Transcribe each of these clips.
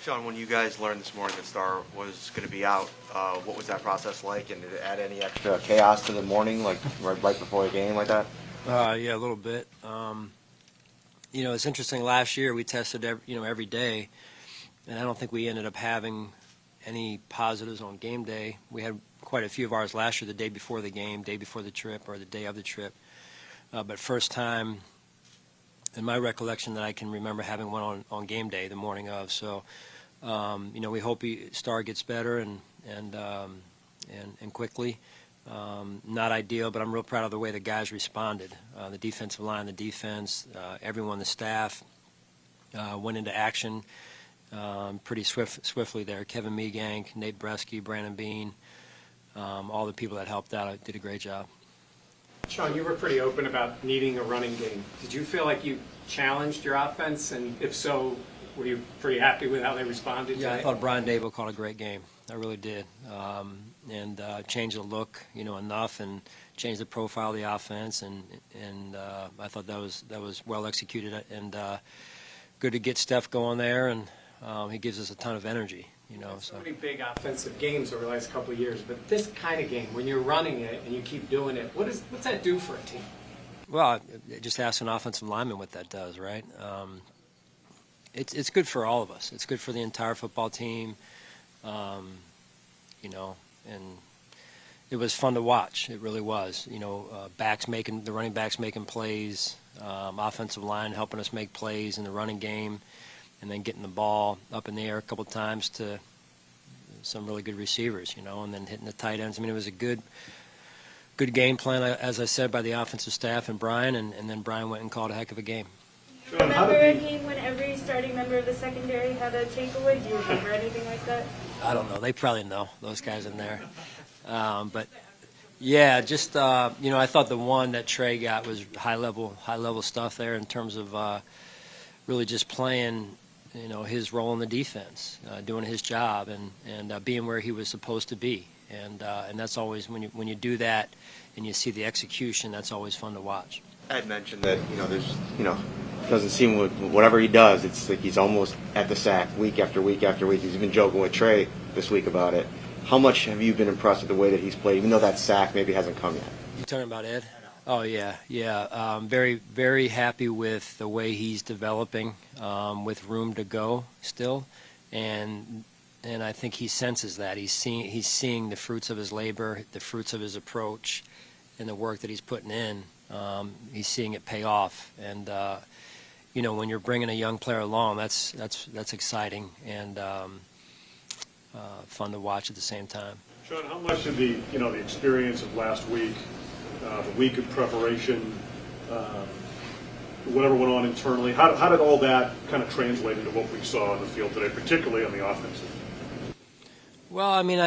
Sean, when you guys learned this morning that Star was going to be out, what was that process like, and did it add any extra chaos to the morning, like right before the game like that? Yeah, a little bit. It's interesting. Last year we tested every day, and I don't think we ended up having any positives on game day. We had quite a few of ours last year, the day before the game, day before the trip, or the day of the trip. But first time in my recollection that I can remember having one on game day, the morning of. So, we hope Star gets better and quickly. Not ideal, but I'm real proud of the way the guys responded. The defensive line, the defense, everyone, the staff went into action pretty swiftly there. Kevin Meegank, Nate Bresky, Brandon Bean, all the people that helped out did a great job. Sean, you were pretty open about needing a running game. Did you feel like you challenged your offense? And if so, were you pretty happy with how they responded today? Yeah, I thought Brian Dable called a great game. I really did. And changed the look, enough, and changed the profile of the offense. And I thought that was well executed and good to get Steph going there. And he gives us a ton of energy. So many big offensive games over the last couple of years, but this kind of game, when you're running it and you keep doing it, what's that do for a team? Well, just ask an offensive lineman what that does, right? It's good for all of us. It's good for the entire football team, and it was fun to watch. It really was. The running backs making plays, offensive line helping us make plays in the running game, and then getting the ball up in the air a couple times to some really good receivers, and then hitting the tight ends. I mean, it was a good game plan, as I said, by the offensive staff and Brian, and then Brian went and called a heck of a game. Do you remember a game when every starting member of the secondary had a takeaway? Do you remember anything like that? I don't know. They probably know, those guys in there. But, yeah, just, I thought the one that Trey got was high-level stuff there in terms of really just playing – his role in the defense, doing his job, and being where he was supposed to be, and that's always when you do that, and you see the execution, that's always fun to watch. I had mentioned that there's doesn't seem whatever he does, it's like he's almost at the sack week after week after week. He's been joking with Trey this week about it. How much have you been impressed with the way that he's played, even though that sack maybe hasn't come yet? You talking about Ed? Oh, yeah. Very, very happy with the way he's developing, with room to go still, and I think he senses that. He's seeing the fruits of his labor, the fruits of his approach, and the work that he's putting in. He's seeing it pay off, and when you're bringing a young player along, that's exciting and fun to watch at the same time. Sean, how much did the experience of last week, the week of preparation, whatever went on internally, how did all that kind of translate into what we saw on the field today, particularly on the offensive? Well, I mean,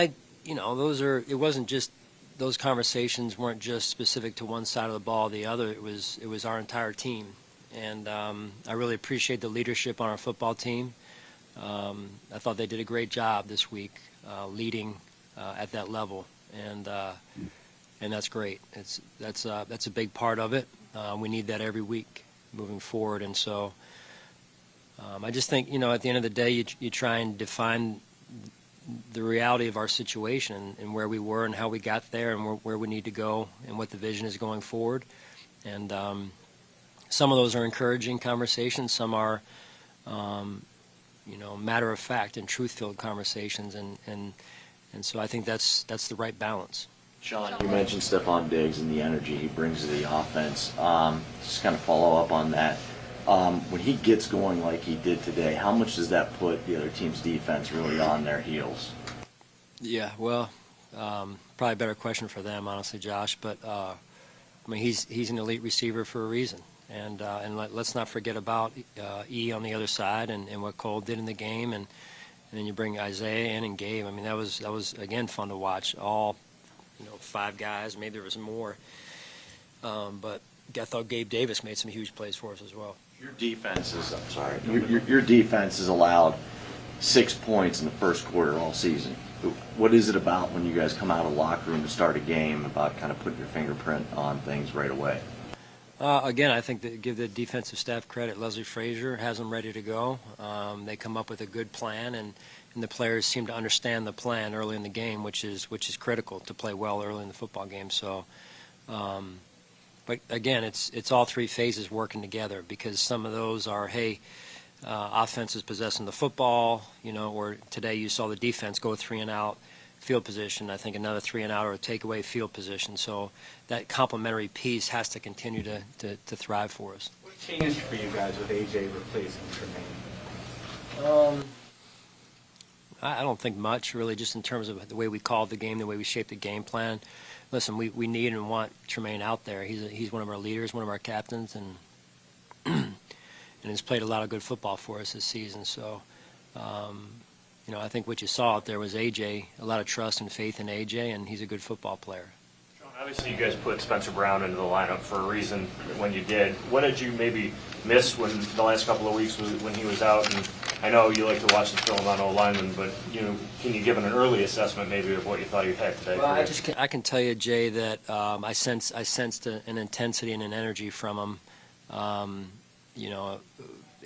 it wasn't just, those conversations weren't just specific to one side of the ball or the other. It was our entire team, and I really appreciate the leadership on our football team. I thought they did a great job this week, leading at that level, and that's great. That's a big part of it. We need that every week moving forward, and so I just think at the end of the day, you try and define the reality of our situation and where we were and how we got there and where we need to go and what the vision is going forward. And some of those are encouraging conversations. Some are matter of fact and truth-filled conversations, and so I think that's the right balance. Sean, you mentioned Stephon Diggs and the energy he brings to the offense. Just kind of follow up on that. When he gets going like he did today, how much does that put the other team's defense really on their heels? Yeah, well, probably a better question for them, honestly, Josh. But he's an elite receiver for a reason, and let's not forget about E on the other side and what Cole did in the game, and then you bring Isaiah in and Gabe. I mean, that was again fun to watch. All 5 guys, maybe there was more, but I thought Gabe Davis made some huge plays for us as well. Your defense has allowed 6 points in the first quarter all season. What is it about when you guys come out of the locker room to start a game about kind of putting your fingerprint on things right away? Again, I think that give the defensive staff credit. Leslie Frazier has them ready to go. They come up with a good plan, and the players seem to understand the plan early in the game, which is critical to play well early in the football game. So, but again, it's all three phases working together, because some of those are, hey, offense is possessing the football, or today you saw the defense go 3 and out. Field position, I think another 3 and out or a takeaway field position. So that complementary piece has to continue to thrive for us. What changed for you guys with AJ replacing Tremaine? I don't think much, really, just in terms of the way we called the game, the way we shaped the game plan. Listen, we need and want Tremaine out there. He's one of our leaders, one of our captains, and and has played a lot of good football for us this season. So, I think what you saw out there was AJ, a lot of trust and faith in AJ, and he's a good football player. Sean, obviously you guys put Spencer Brown into the lineup for a reason when you did. What did you maybe miss when the last couple of weeks when he was out? And I know you like to watch the film on O-linemen, but can you give an early assessment maybe of what you thought you had today? Well, I can tell you, Jay, that I sensed an intensity and an energy from him.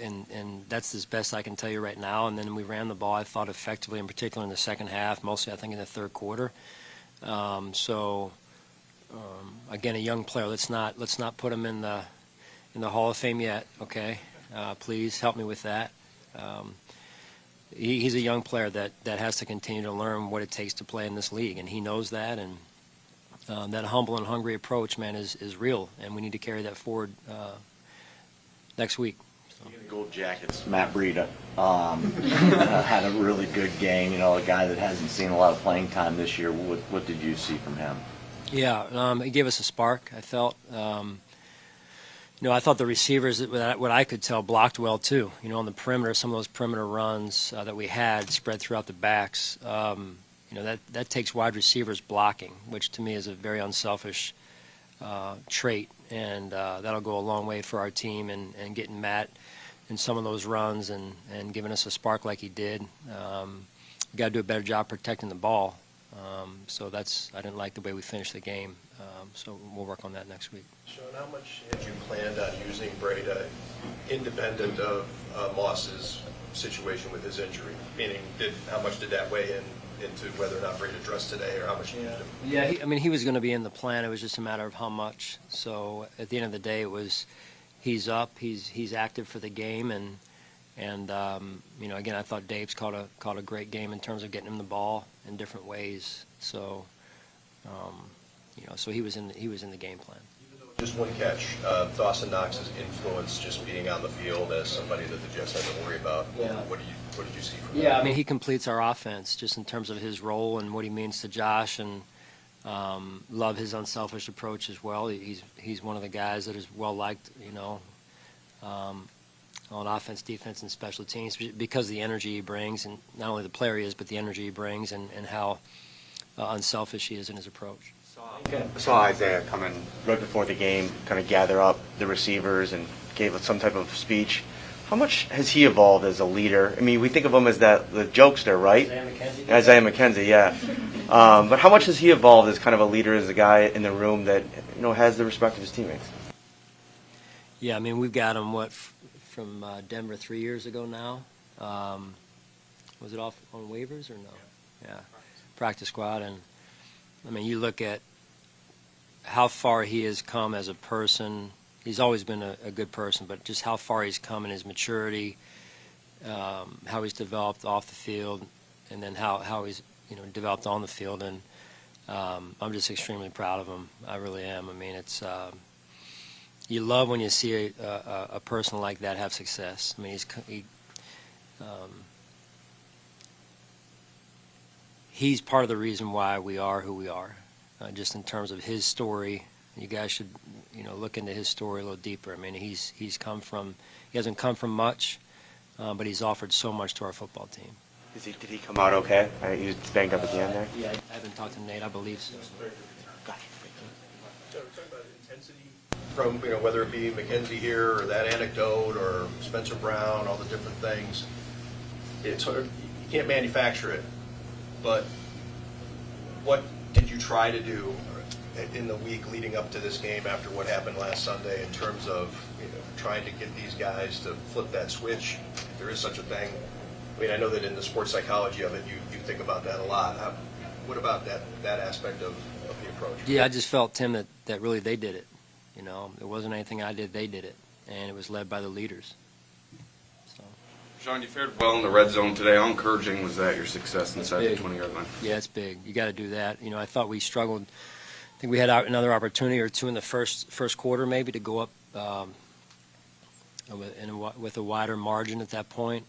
And that's as best I can tell you right now. And then we ran the ball, I thought, effectively, in particular in the second half, mostly I think in the third quarter. Again, a young player. Let's not put him in the Hall of Fame yet. Okay, please help me with that. He's a young player that has to continue to learn what it takes to play in this league, and he knows that. And that humble and hungry approach, man, is real, and we need to carry that forward next week. Gold Jackets, Matt Breida had a really good game. A guy that hasn't seen a lot of playing time this year. What did you see from him? Yeah, he gave us a spark, I felt. I thought the receivers, what I could tell, blocked well too. On the perimeter, some of those perimeter runs that we had spread throughout the backs. That takes wide receivers blocking, which to me is a very unselfish trait, and that'll go a long way for our team and getting Matt in some of those runs and giving us a spark like he did. We got to do a better job protecting the ball. So I didn't like the way we finished the game. So we'll work on that next week. Sean, how much had you planned on using Breida independent of Moss's situation with his injury? Meaning, how much did that weigh into whether or not Breida dressed today, or how much you used him? Yeah, he was going to be in the plan. It was just a matter of how much. So at the end of the day, it was he's up, he's active for the game, and again, I thought Dave's caught a great game in terms of getting him the ball in different ways. So so he was in the game plan. Just one catch. Dawson Knox's influence just being on the field as somebody that the Jets had to worry about. Yeah. What did you see from that? Yeah, he completes our offense just in terms of his role and what he means to Josh, and love his unselfish approach as well. He's one of the guys that is well liked, on offense, defense, and special teams because of the energy he brings, and not only the player he is, but the energy he brings and how unselfish he is in his approach. I saw Isaiah come in right before the game, kind of gather up the receivers and gave some type of speech. How much has he evolved as a leader? I mean, we think of him as the jokester, right? Isaiah McKenzie, yeah. But how much has he evolved as kind of a leader, as a guy in the room that has the respect of his teammates? Yeah, we've got him from Denver 3 years ago now. Was it off on waivers or no? Yeah, practice squad, and you look at how far he has come as a person. He's always been a good person, but just how far he's come in his maturity, how he's developed off the field, and then how he's developed on the field. And I'm just extremely proud of him. I really am. It's you love when you see a person like that have success. He's part of the reason why we are who we are. Just in terms of his story, you guys should look into his story a little deeper. He hasn't come from much, but he's offered so much to our football team. Did he come out okay? He was banged up at the end there? Yeah, I haven't talked to Nate. I believe so. So we're talking about intensity from whether it be McKenzie here or that anecdote or Spencer Brown, all the different things. It's hard. You can't manufacture it, but what did you try to do in the week leading up to this game after what happened last Sunday in terms of trying to get these guys to flip that switch, if there is such a thing? I mean, I know that in the sports psychology of it, you think about that a lot. What about that aspect of the approach? Yeah, I just felt, Tim, that really they did it. It wasn't anything I did, they did it. And it was led by the leaders. So. Sean, you fared well in the red zone today. How encouraging was that, your success inside the 20-yard line? Yeah, it's big. You got to do that. I thought we struggled. I think we had another opportunity or two in the first quarter maybe to go up with a wider margin at that point.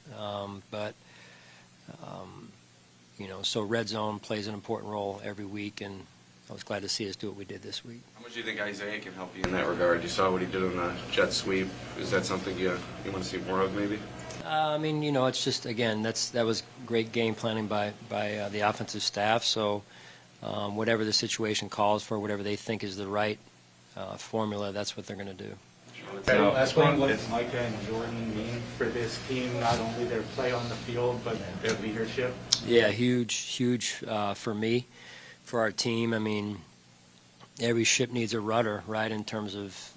So red zone plays an important role every week, and I was glad to see us do what we did this week. How much do you think Isaiah can help you in that regard? You saw what he did on the jet sweep. Is that something you want to see more of maybe? It's just, again, that was great game planning by the offensive staff. So whatever the situation calls for, whatever they think is the right formula, that's what they're going to do. Last one, what does Micah and Jordan mean for this team? Not only their play on the field, but their leadership. Yeah, huge for me, for our team. I mean, every ship needs a rudder, right? In terms of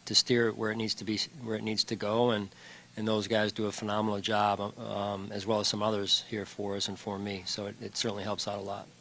to steer it where it needs to be, where it needs to go, and those guys do a phenomenal job, as well as some others here for us and for me. So it certainly helps out a lot.